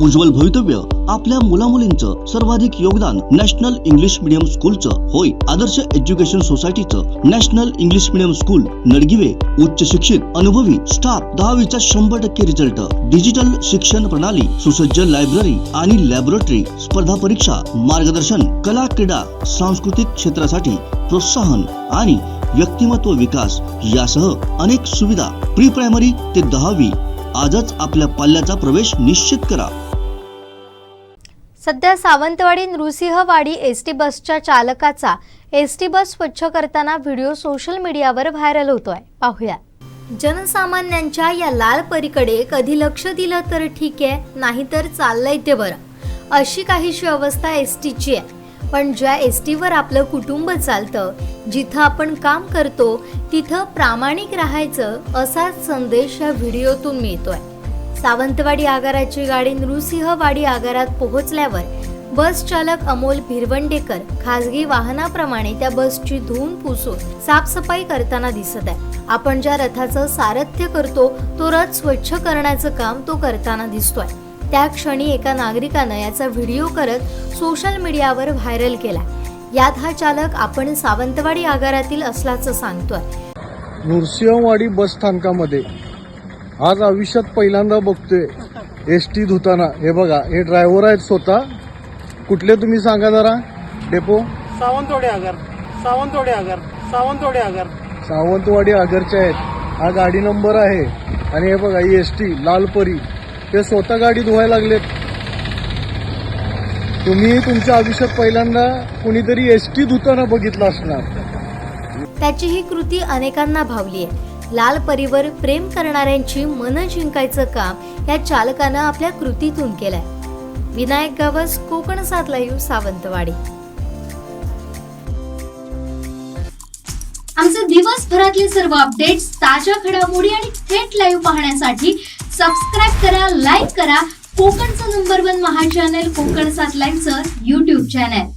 उज्ज्वल भवितव्य आपल्या मुलामुलींचं सर्वाधिक योगदान नॅशनल इंग्लिश मीडियम स्कूलचं होय। आदर्श एज्युकेशन सोसायटीचं national English medium school Nadgive उच्च शिक्षित अनुभवी स्टाफ 10वीचा 100% रिझल्ट, डिजिटल शिक्षण प्रणाली, सुसज्ज लायब्ररी आणि लॅबोरेटरी, स्पर्धा परीक्षा मार्गदर्शन, कला क्रीडा सांस्कृतिक क्षेत्रासाठी प्रोत्साहन आणि व्यक्तिमत्व विकास यासह अनेक सुविधा। प्री प्रायमरी ते 10वी आजच आपल्या पाल्याचा प्रवेश निश्चित करा। सध्या सावंतवाडी नृसिंहवाडी एसटी बसच्या चालकाचा एसटी बस स्वच्छ करताना व्हिडिओ सोशल मीडियावर व्हायरल होतोय। पाहूया। जनसामान्यांच्या या लाल परीकडे कधी लक्ष दिलं तर ठीक आहे, नाहीतर चाललंय ते बरं अशी काहीशी अवस्था एसटीची आहे। पण ज्या एसटीवर आपलं कुटुंब चालतं, जिथं आपण काम करतो तिथं प्रामाणिक राहायचं असाच संदेश या व्हिडिओतून मिळतोय। सावंतवाडी आगाराची गाडी नृसिंहवाडी आगारात पोहोचल्यावर बस चालक अमोल भिरवंडेकर खासगी वाहनाप्रमाणे त्या बसची धुवून पुसून साफसफाई करताना दिसत आहे। आपण ज्या रथाचं सारथ्य करतो तो रथ स्वच्छ करण्याचं काम तो करताना दिसतोय। त्या क्षणी एका नागरिकानं याचा व्हिडिओ करत सोशल मीडियावर व्हायरल केला। यात हा चालक आपण सावंतवाडी आगारातील असल्याचं सांगतोय। नृसिंहवाडी बस स्थानकामध्ये आज आयुष्यात पहिल्यांदा बघतोय एसटी धुताना। हे बघा, हे ड्रायव्हर आहेत स्वतः। कुठले तुम्ही सांगा जरा? डेपो सावंतवाडी आगार, सावंतवाडी आगार, सावंतवाडी आगार, सावंतवाडी आगारचे आहेत। हा गाडी नंबर आहे आणि हे बघा ही एसटी लालपरी, ते स्वतः गाडी धुवायला लागलेत। तुम्ही तुमच्या आयुष्यात पहिल्यांदा कुणीतरी एसटी धुताना बघितलं असणार। त्याची ही कृती अनेकांना भावली आहे। लाल परीवर प्रेम करणाऱ्यांची मनं जिंकायचं काम या चालकानं आपल्या कृतीतून केलंय। विनायक गावस, कोकण 7 लाईव्ह, सावंतवाडी। आमचे दिवसभरातले सर्व अपडेट्स, ताज्या घडामोडी आणि थेट लाईव्ह पाहण्यासाठी सबस्क्राईब करा, लाईक करा कोकणचं नंबर 1 महा चॅनल कोकण 7 लाईव्हचं YouTube चॅनल।